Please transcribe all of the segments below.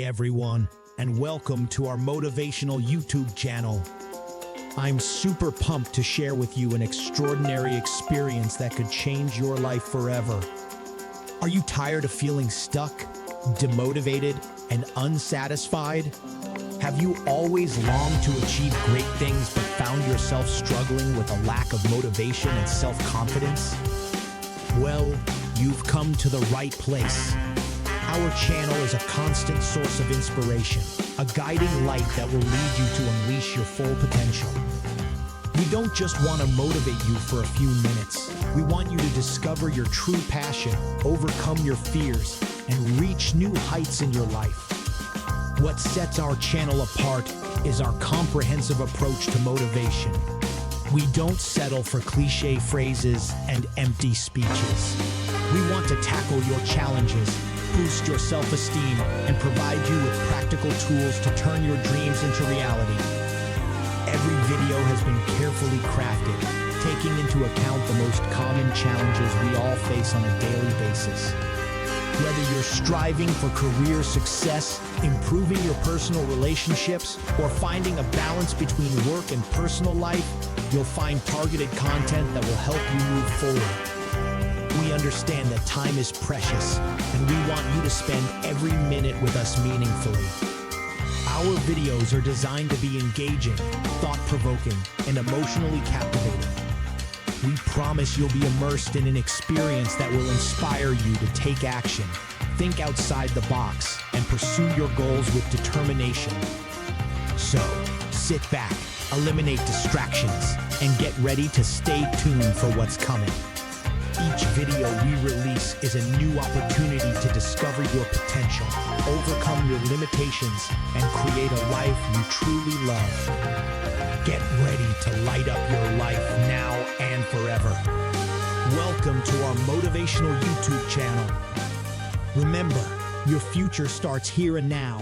everyone, and welcome to our motivational YouTube channel. I'm super pumped to share with you an extraordinary experience that could change your life forever. Are you tired of feeling stuck, demotivated, and unsatisfied? Have you always longed to achieve great things but found yourself struggling with a lack of motivation and self-confidence? Well, you've come to the right place. Our channel is a constant source of inspiration, a guiding light that will lead you to unleash your full potential. We don't just want to motivate you for a few minutes. We want you to discover your true passion, overcome your fears, and reach new heights in your life. What sets our channel apart is our comprehensive approach to motivation. We don't settle for cliche phrases and empty speeches. We want to tackle your challenges, boost your self-esteem, and provide you with practical tools to turn your dreams into reality. Every video has been carefully crafted, taking into account the most common challenges we all face on a daily basis. Whether you're striving for career success, improving your personal relationships, or finding a balance between work and personal life, you'll find targeted content that will help you move forward. We understand that time is precious, and we want you to spend every minute with us meaningfully. Our videos are designed to be engaging, thought-provoking, and emotionally captivating. We promise you'll be immersed in an experience that will inspire you to take action, think outside the box, and pursue your goals with determination. So, sit back, eliminate distractions, and get ready to stay tuned for what's coming. Each video we release is a new opportunity to discover your potential, overcome your limitations, and create a life you truly love. Get ready to light up your life now and forever. Welcome to our motivational YouTube channel. Remember, your future starts here and now.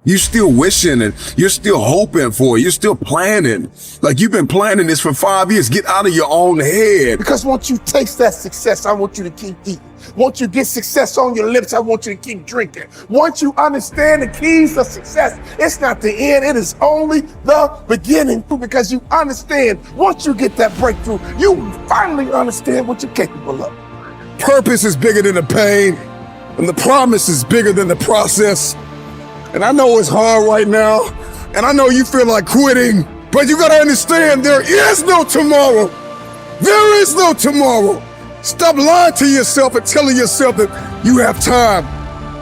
You're still wishing and you're still hoping for it. You're still planning. Like you've been planning this for 5 years. Get out of your own head. Because once you taste that success, I want you to keep eating. Once you get success on your lips, I want you to keep drinking. Once you understand the keys of success, it's not the end, it is only the beginning. Because you understand, once you get that breakthrough, you finally understand what you're capable of. Purpose is bigger than the pain, and the promise is bigger than the process. And I know it's hard right now, and I know you feel like quitting, but you gotta understand there is no tomorrow. There is no tomorrow. Stop lying to yourself and telling yourself that you have time.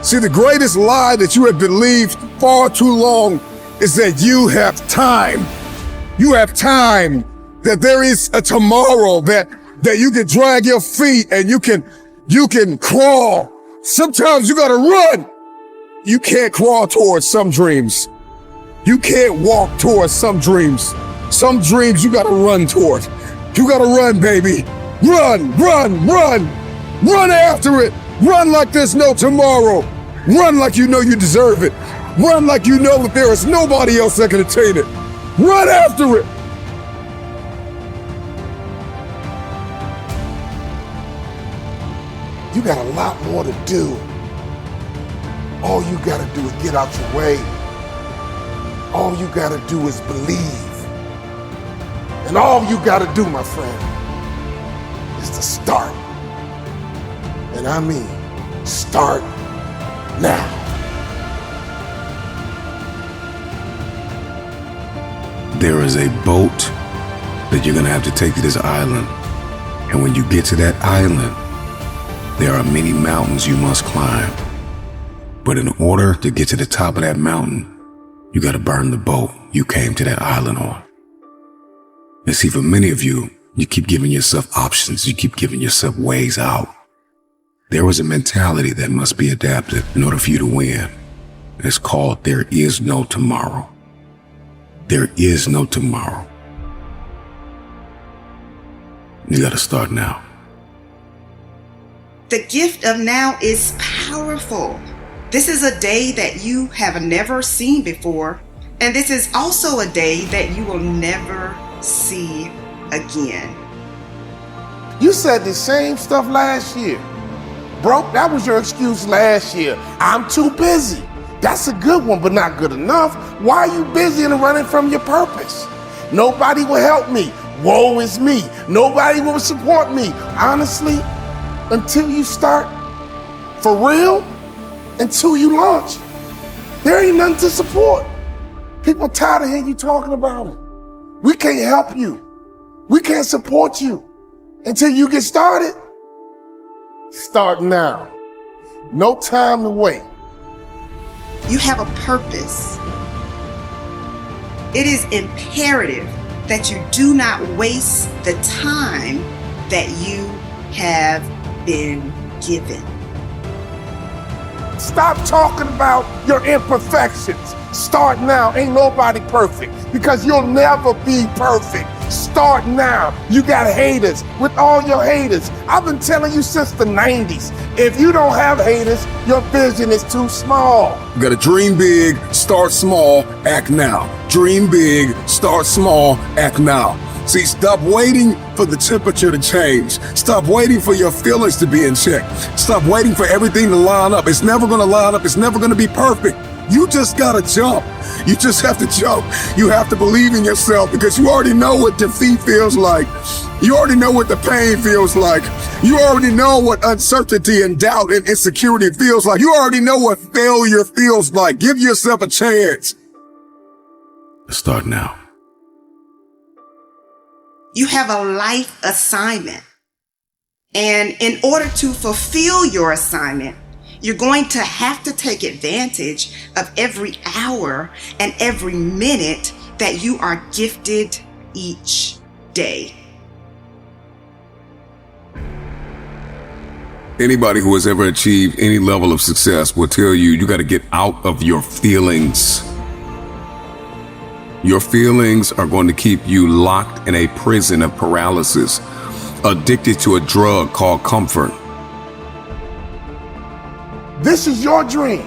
See, the greatest lie that you have believed far too long is that you have time. You have time, that there is a tomorrow, that you can drag your feet and you can crawl. Sometimes you gotta run. You can't crawl towards some dreams. You can't walk towards some dreams. Some dreams you gotta run towards. You gotta run, baby. Run, run, run. Run after it. Run like there's no tomorrow. Run like you know you deserve it. Run like you know that there is nobody else that can attain it. Run after it. You got a lot more to do. All you gotta do is get out your way. All you gotta do is believe. And all you gotta do, my friend, is to start. And I mean, start now. There is a boat that you're gonna have to take to this island. And when you get to that island, there are many mountains you must climb. But in order to get to the top of that mountain, you gotta burn the boat you came to that island on. And see, for many of you, you keep giving yourself options. You keep giving yourself ways out. There is a mentality that must be adapted in order for you to win. It's called there is no tomorrow. There is no tomorrow. You gotta start now. The gift of now is powerful. This is a day that you have never seen before, and this is also a day that you will never see again. You said the same stuff last year. Bro, that was your excuse last year. I'm too busy. That's a good one, but not good enough. Why are you busy and running from your purpose? Nobody will help me. Woe is me. Nobody will support me. Honestly, until you start for real, until you launch, there ain't nothing to support. People are tired of hearing you talking about it. We can't help you. We can't support you until you get started. Start now. No time to wait. You have a purpose. It is imperative that you do not waste the time that you have been given. Stop talking about your imperfections. Start now. Ain't nobody perfect because you'll never be perfect. Start now. You got haters. With all your haters, I've been telling you since the 90s, if you don't have haters, your vision is too small. You gotta dream big, start small, act now. Dream big, start small, act now. See, stop waiting for the temperature to change. Stop waiting for your feelings to be in check. Stop waiting for everything to line up. It's never gonna line up. It's never gonna be perfect. You just gotta jump. You just have to jump. You have to believe in yourself because you already know what defeat feels like. You already know what the pain feels like. You already know what uncertainty and doubt and insecurity feels like. You already know what failure feels like. Give yourself a chance. Start now. You have a life assignment. And in order to fulfill your assignment, you're going to have to take advantage of every hour and every minute that you are gifted each day. Anybody who has ever achieved any level of success will tell you, you got to get out of your feelings. Your feelings are going to keep you locked in a prison of paralysis, addicted to a drug called comfort. This is your dream.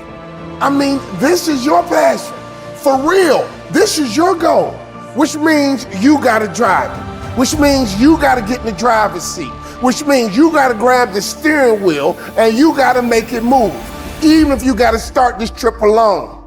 I mean, this is your passion. For real, this is your goal, which means you gotta drive it, which means you gotta get in the driver's seat, which means you gotta grab the steering wheel and you gotta make it move, even if you gotta start this trip alone.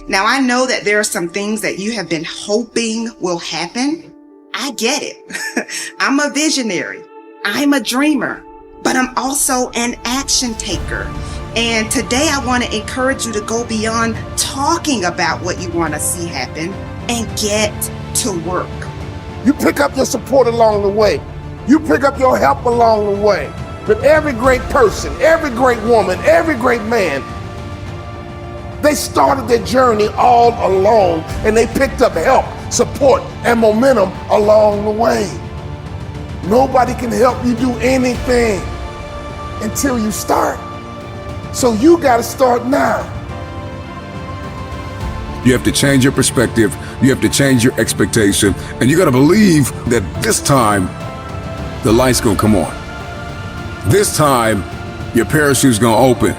Now, I know that there are some things that you have been hoping will happen. I get it. I'm a visionary. I'm a dreamer, but I'm also an action taker. And today I want to encourage you to go beyond talking about what you want to see happen and get to work. You pick up your support along the way. You pick up your help along the way. But every great person, every great woman, every great man, they started their journey all alone and they picked up help, support, and momentum along the way. Nobody can help you do anything until you start. So you got to start now. You have to change your perspective. You have to change your expectation. And you got to believe that this time, the light's going to come on. This time, your parachute's going to open.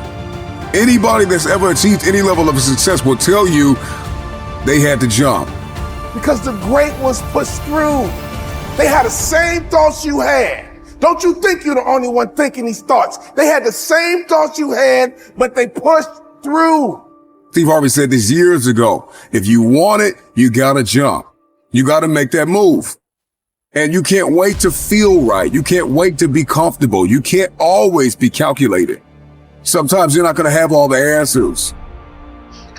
Anybody that's ever achieved any level of success will tell you they had to jump. Because the great ones pushed through. They had the same thoughts you had. Don't you think you're the only one thinking these thoughts. They had the same thoughts you had, but they pushed through. Steve Harvey said this years ago. If you want it, you gotta jump. You gotta make that move. And you can't wait to feel right. You can't wait to be comfortable. You can't always be calculated. Sometimes you're not gonna have all the answers.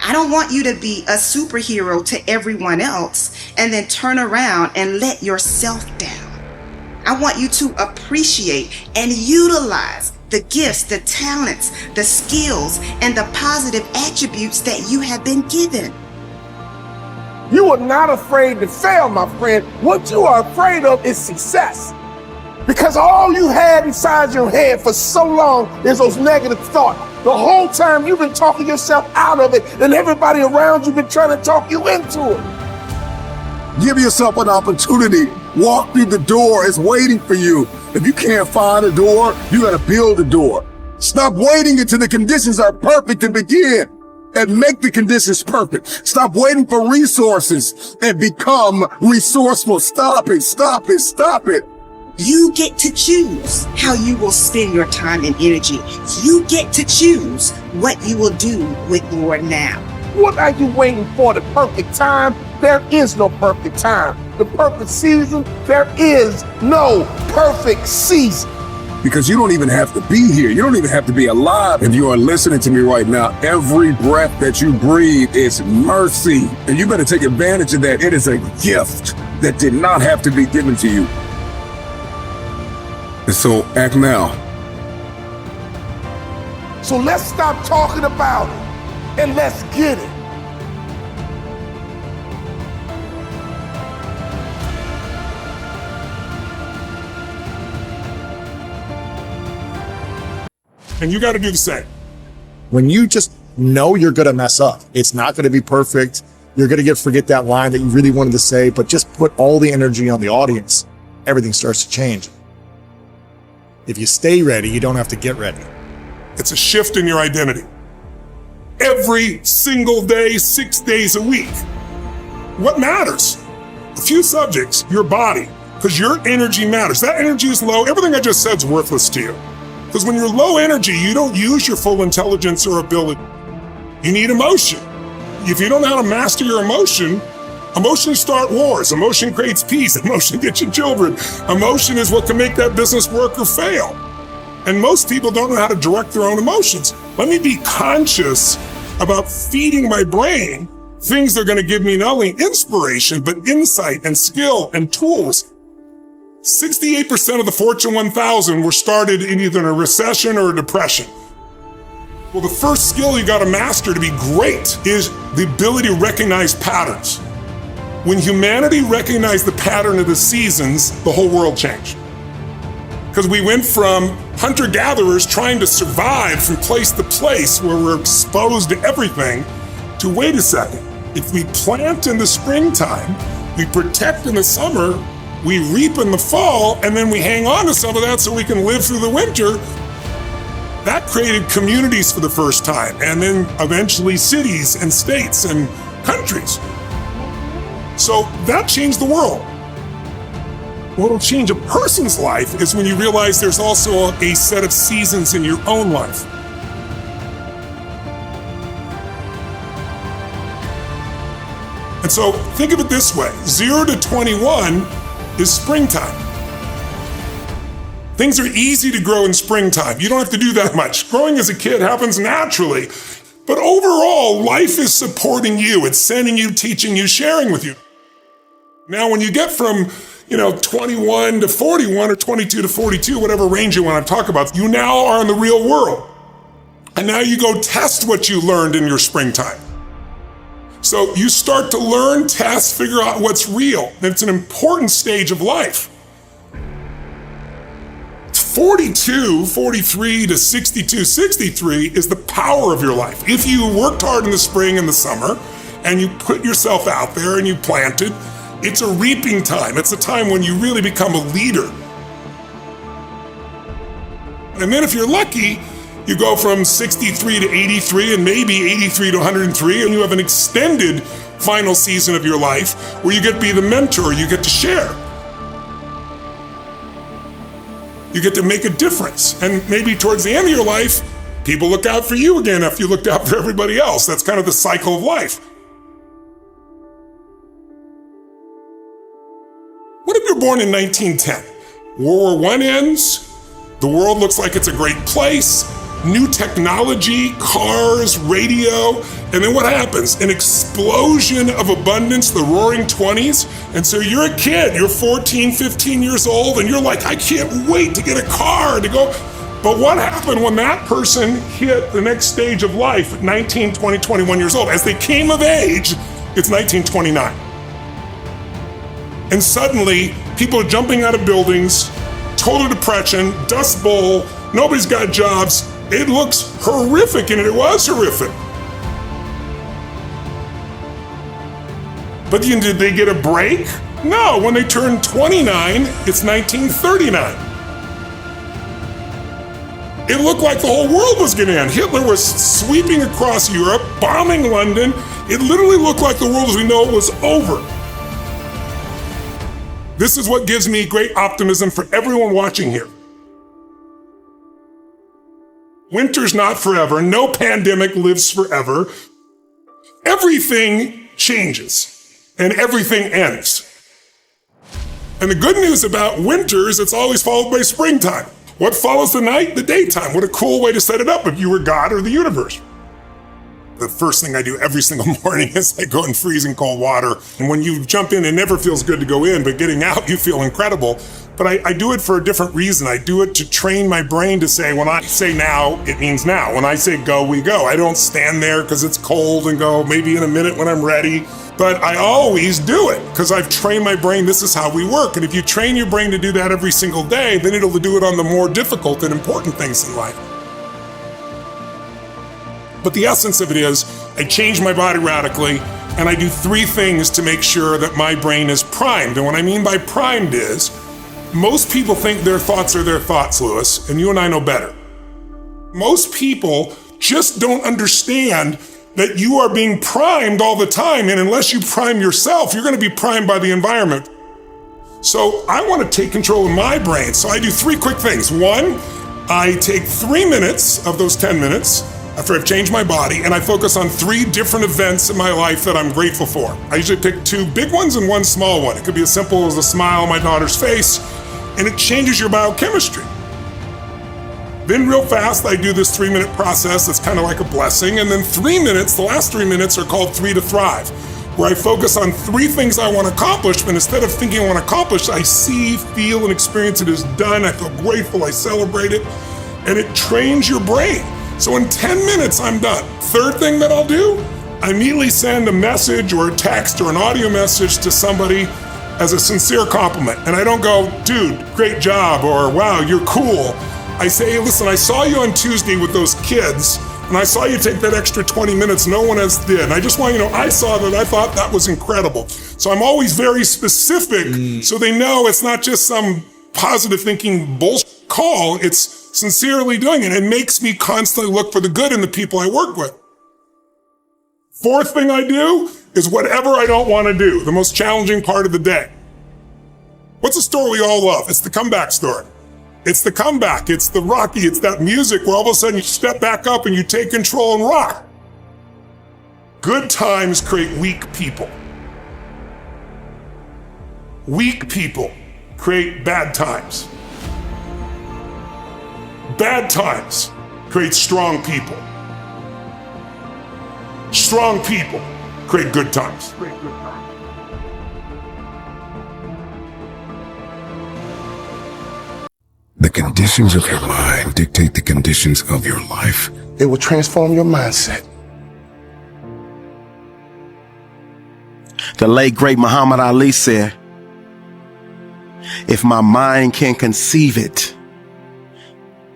I don't want you to be a superhero to everyone else and then turn around and let yourself down. I want you to appreciate and utilize the gifts, the talents, the skills, and the positive attributes that you have been given. You are not afraid to fail, my friend. What you are afraid of is success. Because all you had inside your head for so long is those negative thoughts. The whole time you've been talking yourself out of it, and everybody around you been trying to talk you into it. Give yourself an opportunity. Walk through the door. It's waiting for you. If you can't find a door, you gotta build a door. Stop waiting until the conditions are perfect to begin and make the conditions perfect. Stop waiting for resources and become resourceful. Stop it, stop it, stop it. You get to choose how you will spend your time and energy. You get to choose what you will do with your now. What are you waiting for? The perfect time? There is no perfect time. The perfect season? There is no perfect season. Because you don't even have to be here. You don't even have to be alive. If you are listening to me right now, every breath that you breathe is mercy. And you better take advantage of that. It is a gift that did not have to be given to you. And so act now. So let's stop talking about it and let's get it. And you got to do the same. When you just know you're going to mess up, it's not going to be perfect. You're going to forget that line that you really wanted to say, but just put all the energy on the audience. Everything starts to change. If you stay ready, you don't have to get ready. It's a shift in your identity. Every single day, 6 days a week. What matters? A few subjects, your body, because your energy matters. That energy is low. Everything I just said is worthless to you. Because when you're low energy, you don't use your full intelligence or ability. You need emotion. If you don't know how to master your emotion, emotions start wars. Emotion creates peace. Emotion gets you children. Emotion is what can make that business work or fail. And most people don't know how to direct their own emotions. Let me be conscious about feeding my brain things that are going to give me not only inspiration, but insight and skill and tools. 68% of the Fortune 1000 were started in either a recession or a depression. Well, the first skill you got to master to be great is the ability to recognize patterns. When humanity recognized the pattern of the seasons, the whole world changed. Because we went from hunter-gatherers trying to survive from place to place where we're exposed to everything to, wait a second, if we plant in the springtime, we protect in the summer, we reap in the fall, and then we hang on to some of that so we can live through the winter. That created communities for the first time, and then eventually cities and states and countries. So that changed the world. What'll change a person's life is when you realize there's also a set of seasons in your own life. And so think of it this way, 0 to 21 is springtime. Things are easy to grow in springtime. You don't have to do that much. Growing as a kid happens naturally. But overall, life is supporting you. It's sending you, teaching you, sharing with you. Now, when you get from 21 to 41 or 22 to 42, whatever range you want to talk about, you now are in the real world. And now you go test what you learned in your springtime. So you start to learn, test, figure out what's real. And it's an important stage of life. 42, 43 to 62, 63 is the power of your life. If you worked hard in the spring and the summer, and you put yourself out there and you planted, it's a reaping time. It's a time when you really become a leader. And then if you're lucky, you go from 63 to 83 and maybe 83 to 103, and you have an extended final season of your life where you get to be the mentor, you get to share. You get to make a difference. And maybe towards the end of your life, people look out for you again after you looked out for everybody else. That's kind of the cycle of life. What if you're born in 1910? World War I ends, the world looks like it's a great place, new technology, cars, radio, and then what happens? An explosion of abundance, the roaring 20s, and so you're a kid, you're 14, 15 years old, and you're like, I can't wait to get a car, to go. But what happened when that person hit the next stage of life at 19, 20, 21 years old? As they came of age, it's 1929. And suddenly, people are jumping out of buildings, total depression, Dust Bowl, nobody's got jobs. It looks horrific, and it was horrific. But did they get a break? No, when they turned 29, it's 1939. It looked like the whole world was gonna end. Hitler was sweeping across Europe, bombing London. It literally looked like the world as we know it was over. This is what gives me great optimism for everyone watching here. Winter's not forever. No pandemic lives forever. Everything changes and everything ends. And the good news about winter is it's always followed by springtime. What follows the night? The daytime. What a cool way to set it up if you were God or the universe. The first thing I do every single morning is I go in freezing cold water. And when you jump in, it never feels good to go in, but getting out, you feel incredible. But I do it for a different reason. I do it to train my brain to say, when I say now, it means now. When I say go, we go. I don't stand there because it's cold and go maybe in a minute when I'm ready. But I always do it because I've trained my brain. This is how we work. And if you train your brain to do that every single day, then it'll do it on the more difficult and important things in life. But the essence of it is, I change my body radically, and I do 3 things to make sure that my brain is primed. And what I mean by primed is, most people think their thoughts are their thoughts, Lewis, and you and I know better. Most people just don't understand that you are being primed all the time, and unless you prime yourself, you're going to be primed by the environment. So I want to take control of my brain, so I do 3 quick things. 1, I take 3 minutes of those 10 minutes, after I've changed my body, and I focus on 3 different events in my life that I'm grateful for. I usually pick 2 big ones and 1 small one. It could be as simple as a smile on my daughter's face, and it changes your biochemistry. Then real fast, I do this 3-minute process that's kind of like a blessing, and then 3 minutes, the last 3 minutes are called 3 to Thrive, where I focus on 3 things I want to accomplish, but instead of thinking I want to accomplish, I see, feel, and experience it as done. I feel grateful, I celebrate it, and it trains your brain. So in 10 minutes, I'm done. 3rd thing that I'll do, I immediately send a message or a text or an audio message to somebody as a sincere compliment. And I don't go, dude, great job, or wow, you're cool. I say, hey, listen, I saw you on Tuesday with those kids, and I saw you take that extra 20 minutes no one else did. And I just want you to know, I saw that, I thought that was incredible. So I'm always very specific so they know it's not just some positive thinking bullshit call, it's sincerely doing it. It makes me constantly look for the good in the people I work with. 4th thing I do is whatever I don't want to do, the most challenging part of the day. What's a story we all love? It's the comeback story. It's the comeback. It's the Rocky. It's that music where all of a sudden you step back up and you take control and rock. Good times create weak people. Weak people create bad times. Bad times create strong people. Strong people create good times. The conditions of your mind dictate the conditions of your life. It will transform your mindset. The late great Muhammad Ali said, if my mind can conceive it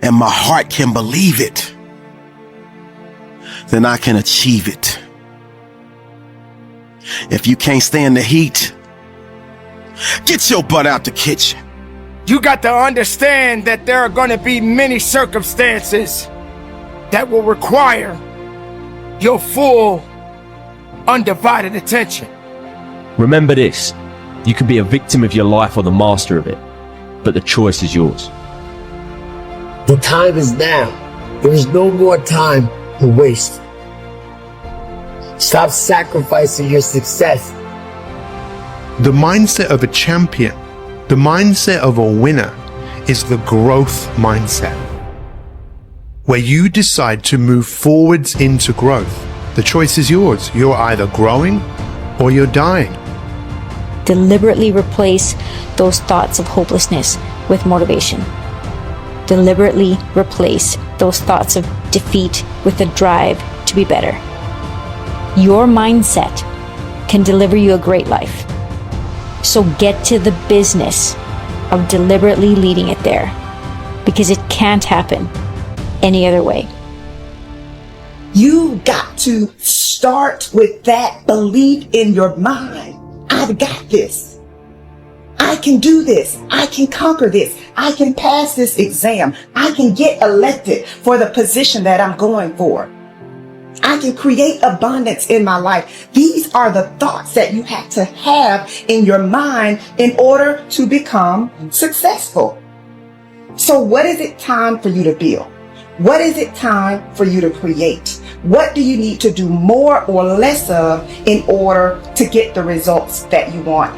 and my heart can believe it, then I can achieve it. If you can't stand the heat, get your butt out the kitchen. You got to understand that there are going to be many circumstances that will require your full, undivided attention. Remember this, you can be a victim of your life or the master of it, but the choice is yours. The time is now. There is no more time to waste. Stop sacrificing your success. The mindset of a champion, the mindset of a winner, is the growth mindset, where you decide to move forwards into growth. The choice is yours. You're either growing or you're dying. Deliberately replace those thoughts of hopelessness with motivation. Deliberately replace those thoughts of defeat with a drive to be better. Your mindset can deliver you a great life. So get to the business of deliberately leading it there, because it can't happen any other way. You got to start with that belief in your mind. I've got this. I can do this. I can conquer this. I can pass this exam. I can get elected for the position that I'm going for. I can create abundance in my life. These are the thoughts that you have to have in your mind in order to become successful. So what is it time for you to build? What is it time for you to create? What do you need to do more or less of in order to get the results that you want?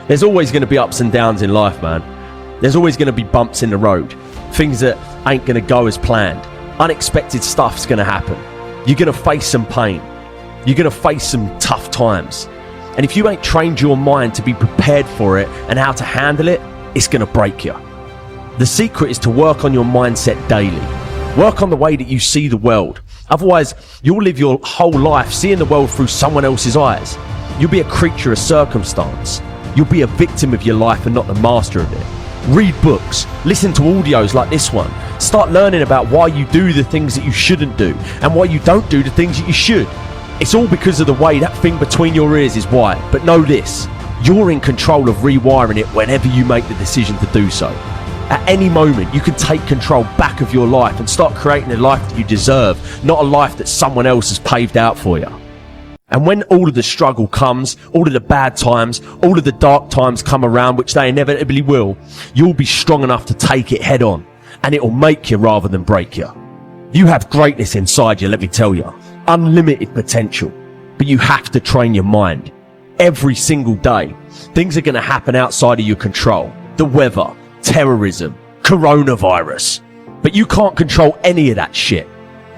There's always going to be ups and downs in life, man. There's always going to be bumps in the road. Things that ain't going to go as planned. Unexpected stuff's going to happen. You're going to face some pain. You're going to face some tough times. And if you ain't trained your mind to be prepared for it and how to handle it, it's going to break you. The secret is to work on your mindset daily. Work on the way that you see the world. Otherwise, you'll live your whole life seeing the world through someone else's eyes. You'll be a creature of circumstance. You'll be a victim of your life and not the master of it. Read books, listen to audios like this one. Start learning about why you do the things that you shouldn't do and why you don't do the things that you should. It's all because of the way that thing between your ears is wired. But know this, you're in control of rewiring it whenever you make the decision to do so. At any moment, you can take control back of your life and start creating a life that you deserve, not a life that someone else has paved out for you. And when all of the struggle comes, all of the bad times, all of the dark times come around, which they inevitably will, you'll be strong enough to take it head on, and it'll make you rather than break you. You have greatness inside you, let me tell you. Unlimited potential. But you have to train your mind. Every single day, things are going to happen outside of your control. The weather, terrorism, coronavirus. But you can't control any of that shit.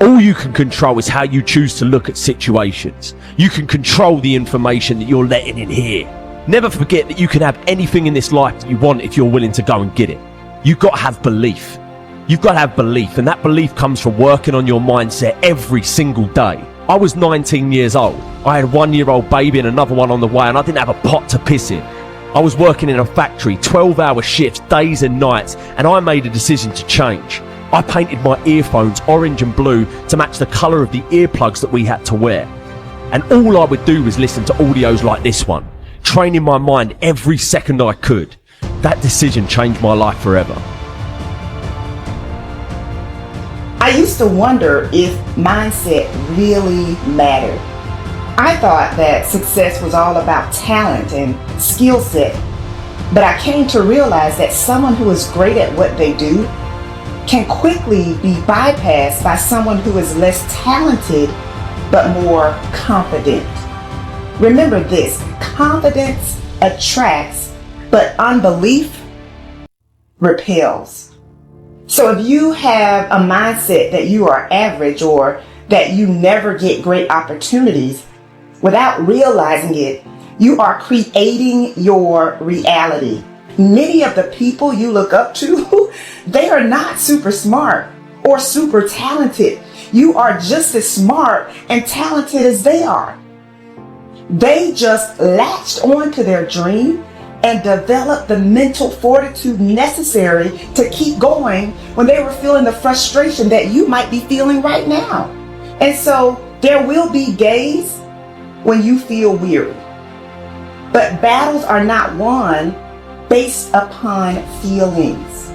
All you can control is how you choose to look at situations. You can control the information that you're letting in here. Never forget that you can have anything in this life that you want if you're willing to go and get it. You've got to have belief. You've got to have belief, and that belief comes from working on your mindset every single day. I was 19 years old. I had a 1-year-old baby and another one on the way, and I didn't have a pot to piss in. I was working in a factory, 12-hour shifts, days and nights, and I made a decision to change. I painted my earphones orange and blue to match the colour of the earplugs that we had to wear. And all I would do was listen to audios like this one, training my mind every second I could. That decision changed my life forever. I used to wonder if mindset really mattered. I thought that success was all about talent and skill set, but I came to realize that someone who is great at what they do can quickly be bypassed by someone who is less talented but more confident. Remember this, confidence attracts, but unbelief repels. So if you have a mindset that you are average or that you never get great opportunities, without realizing it, you are creating your reality. Many of the people you look up to, they are not super smart or super talented. You are just as smart and talented as they are. They just latched onto their dream and developed the mental fortitude necessary to keep going when they were feeling the frustration that you might be feeling right now. And so there will be days when you feel weary. But battles are not won based upon feelings.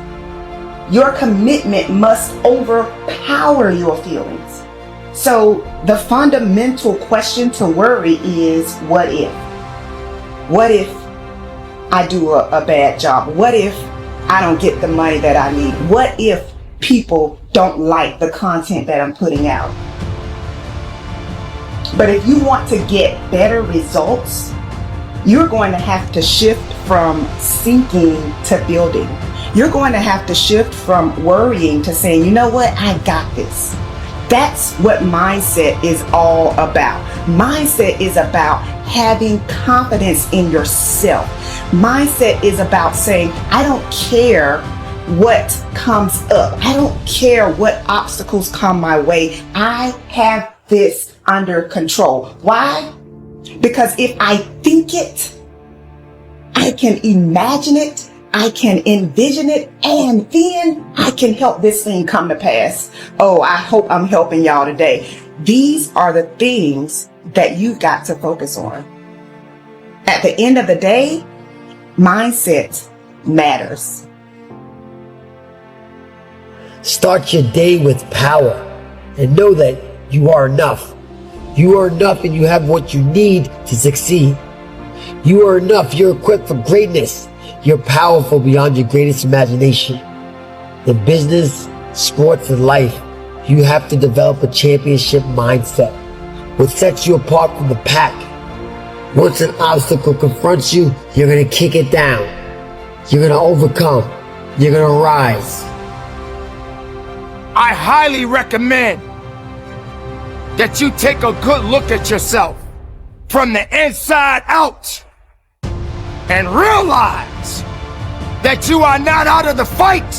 Your commitment must overpower your feelings. So the fundamental question to worry is, what if? What if I do a bad job? What if I don't get the money that I need? What if people don't like the content that I'm putting out? But if you want to get better results, you're going to have to shift from sinking to building. You're going to have to shift from worrying to saying, you know what, I got this. That's what mindset is all about. Mindset is about having confidence in yourself. Mindset is about saying, I don't care what comes up. I don't care what obstacles come my way. I have this under control. Why? Because if I think it, I can imagine it, I can envision it, and then I can help this thing come to pass. Oh, I hope I'm helping y'all today. These are the things that you've got to focus on. At the end of the day, mindset matters. Start your day with power and know that you are enough. You are enough and you have what you need to succeed. You are enough. You're equipped for greatness. You're powerful beyond your greatest imagination. In business, sports, and life, you have to develop a championship mindset. What sets you apart from the pack. Once an obstacle confronts you, you're going to kick it down. You're going to overcome. You're going to rise. I highly recommend that you take a good look at yourself from the inside out and realize that you are not out of the fight,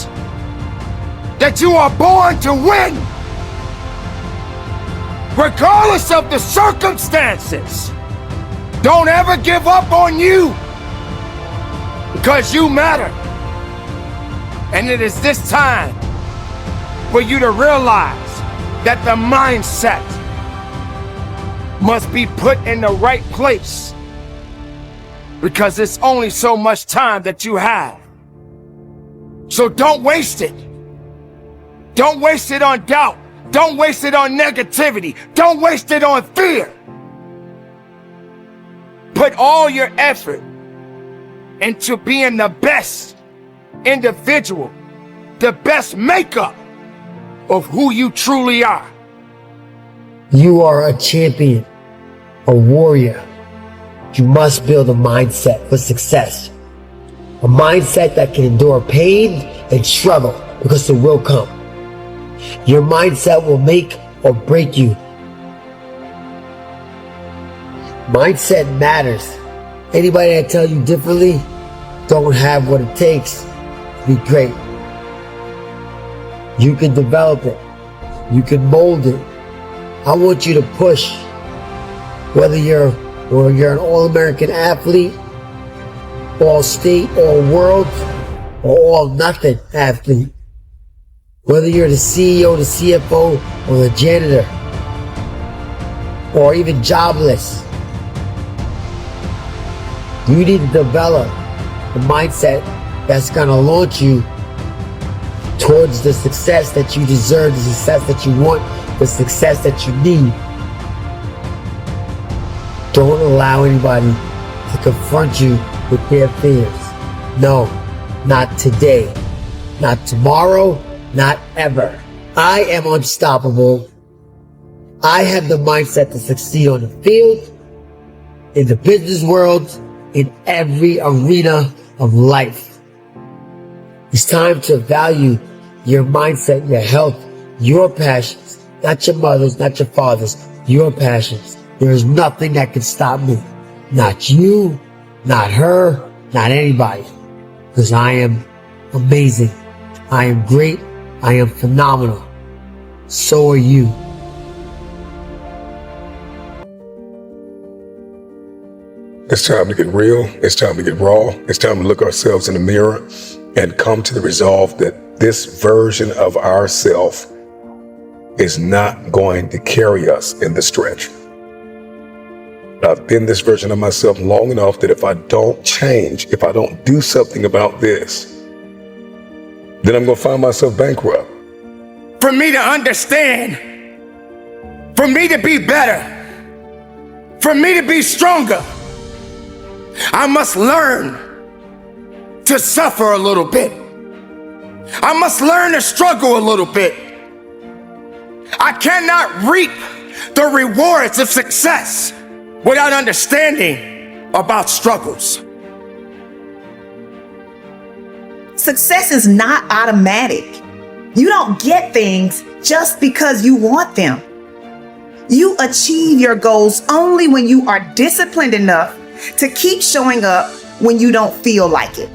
that you are born to win, regardless of the circumstances. Don't ever give up on you, because you matter. And it is this time for you to realize that the mindset must be put in the right place, because it's only so much time that you have. So don't waste it. Don't waste it on doubt. Don't waste it on negativity. Don't waste it on fear. Put all your effort into being the best individual, the best makeup of who you truly are. You are a champion, a warrior. You must build a mindset for success. A mindset that can endure pain and struggle, because it will come. Your mindset will make or break you. Mindset matters. Anybody that tells you differently don't have what it takes to be great. You can develop it. You can mold it. I want you to push. Whether you're an All-American athlete, All-State, All-World, or All-Nothing athlete. Whether you're the CEO, the CFO, or the janitor, or even jobless. You need to develop the mindset that's going to launch you towards the success that you deserve, the success that you want, the success that you need. Don't allow anybody to confront you with their fears. No, not today, not tomorrow, not ever. I am unstoppable. I have the mindset to succeed on the field, in the business world, in every arena of life. It's time to value your mindset, your health, your passions, not your mother's, not your father's, your passions. There is nothing that can stop me. Not you, not her, not anybody. Because I am amazing. I am great. I am phenomenal. So are you. It's time to get real. It's time to get raw. It's time to look ourselves in the mirror and come to the resolve that this version of ourself is not going to carry us in the stretch. I've been this version of myself long enough that if I don't change, if I don't do something about this, then I'm going to find myself bankrupt. For me to understand, for me to be better, for me to be stronger, I must learn to suffer a little bit. I must learn to struggle a little bit. I cannot reap the rewards of success without understanding about struggles. Success is not automatic. You don't get things just because you want them. You achieve your goals only when you are disciplined enough to keep showing up when you don't feel like it.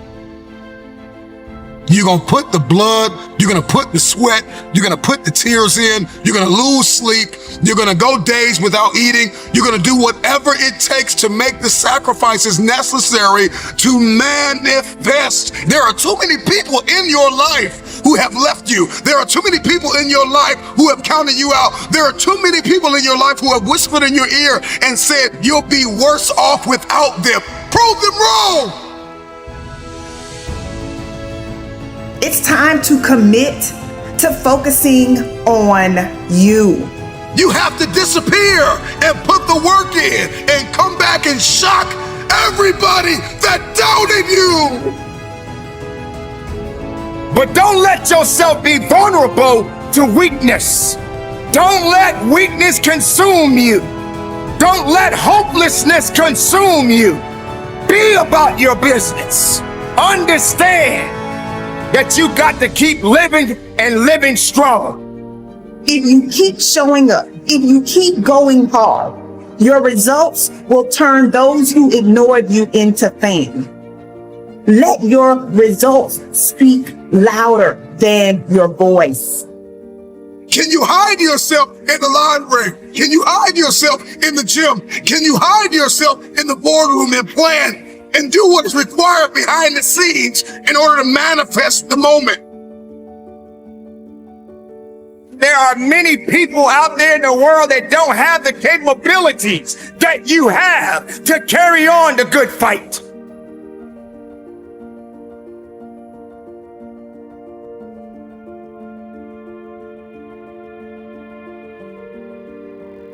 You're going to put the blood, you're going to put the sweat, you're going to put the tears in, you're going to lose sleep, you're going to go days without eating, you're going to do whatever it takes to make the sacrifices necessary to manifest. There are too many people in your life who have left you. There are too many people in your life who have counted you out. There are too many people in your life who have whispered in your ear and said, you'll be worse off without them. Prove them wrong. It's time to commit to focusing on you. You have to disappear and put the work in and come back and shock everybody that doubted you. But don't let yourself be vulnerable to weakness. Don't let weakness consume you. Don't let hopelessness consume you. Be about your business. Understand that you got to keep living and living strong. If you keep showing up, if you keep going hard, your results will turn those who ignored you into fame. Let your results speak louder than your voice. Can you hide yourself in the library? Can you hide yourself in the gym? Can you hide yourself in the boardroom and plan and do what is required behind the scenes in order to manifest the moment? There are many people out there in the world that don't have the capabilities that you have to carry on the good fight.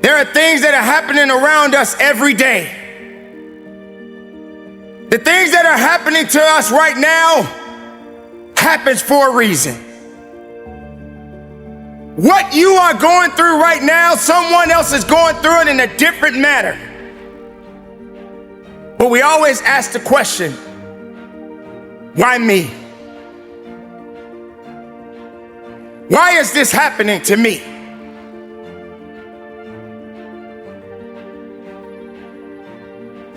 There are things that are happening around us every day. The things that are happening to us right now happens for a reason. What you are going through right now, someone else is going through it in a different manner. But we always ask the question, why me? Why is this happening to me?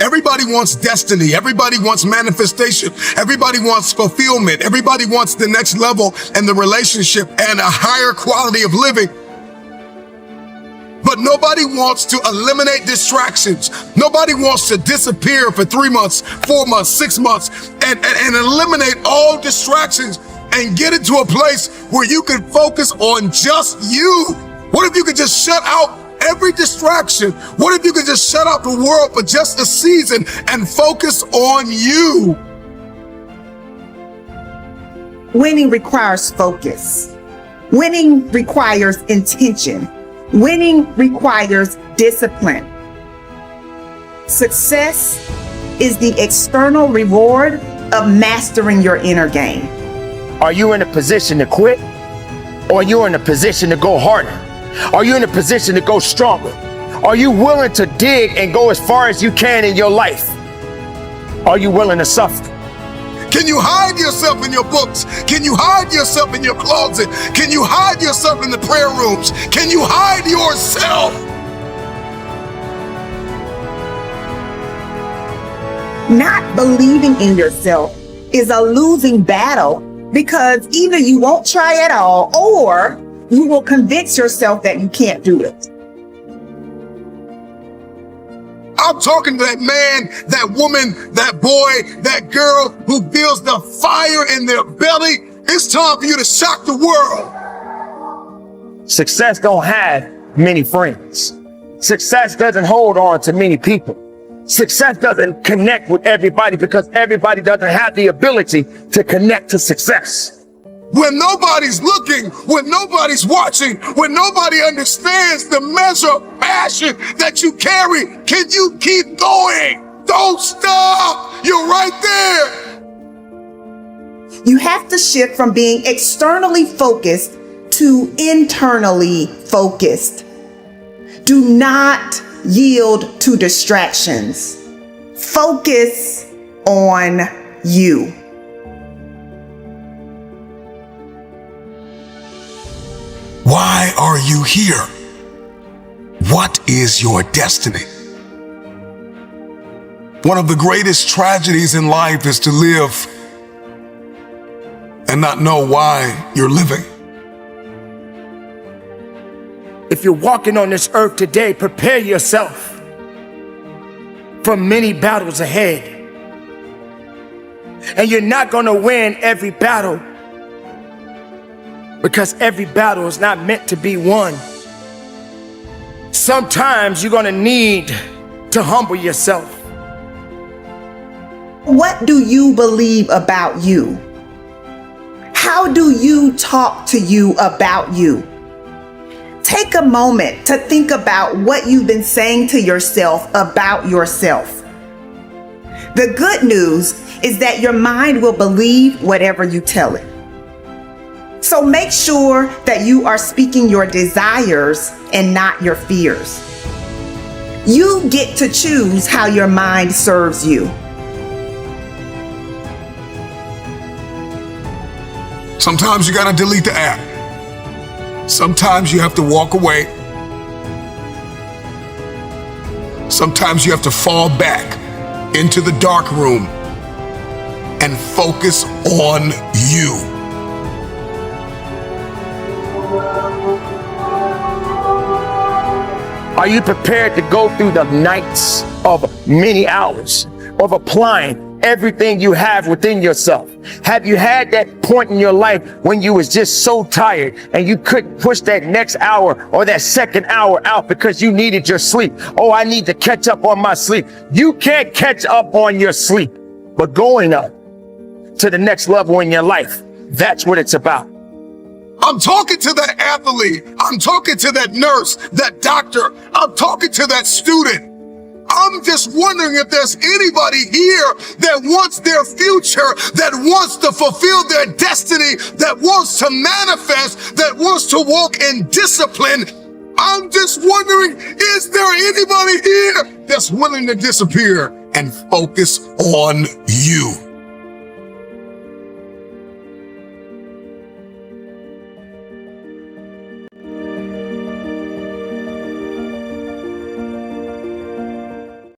Everybody wants destiny. Everybody wants manifestation. Everybody wants fulfillment. Everybody wants the next level and the relationship and a higher quality of living. But nobody wants to eliminate distractions. Nobody wants to disappear for 3 months, 4 months, 6 months, and eliminate all distractions and get into a place where you can focus on just you. What if you could just shut out every distraction? What if you could just shut out the world for just a season and focus on you? Winning requires focus. Winning requires intention. Winning requires discipline. Success is the external reward of mastering your inner game. Are you in a position to quit? Or are you in a position to go harder? Are you in a position to go stronger? Are you willing to dig and go as far as you can in your life? Are you willing to suffer? Can you hide yourself in your books? Can you hide yourself in your closet? Can you hide yourself in the prayer rooms? Can you hide yourself? Not believing in yourself is a losing battle because either you won't try at all or you will convince yourself that you can't do it. I'm talking to that man, that woman, that boy, that girl who feels the fire in their belly. It's time for you to shock the world. Success don't have many friends. Success doesn't hold on to many people. Success doesn't connect with everybody because everybody doesn't have the ability to connect to success. When nobody's looking, when nobody's watching, when nobody understands the measure of passion that you carry, can you keep going? Don't stop. You're right there. You have to shift from being externally focused to internally focused. Do not yield to distractions. Focus on you. Why are you here? What is your destiny? One of the greatest tragedies in life is to live and not know why you're living. If you're walking on this earth today, prepare yourself for many battles ahead. And you're not going to win every battle because every battle is not meant to be won. Sometimes you're going to need to humble yourself. What do you believe about you? How do you talk to you about you? Take a moment to think about what you've been saying to yourself about yourself. The good news is that your mind will believe whatever you tell it. So make sure that you are speaking your desires and not your fears. You get to choose how your mind serves you. Sometimes you gotta delete the app. Sometimes you have to walk away. Sometimes you have to fall back into the dark room and focus on you. Are you prepared to go through the nights of many hours of applying everything you have within yourself? Have you had that point in your life when you was just so tired and you couldn't push that next hour or that second hour out because you needed your sleep? Oh, I need to catch up on my sleep. You can't catch up on your sleep, but going up to the next level in your life, that's what it's about. I'm talking to that athlete. I'm talking to that nurse, that doctor. I'm talking to that student. I'm just wondering if there's anybody here that wants their future, that wants to fulfill their destiny, that wants to manifest, that wants to walk in discipline. I'm just wondering, is there anybody here that's willing to disappear and focus on you?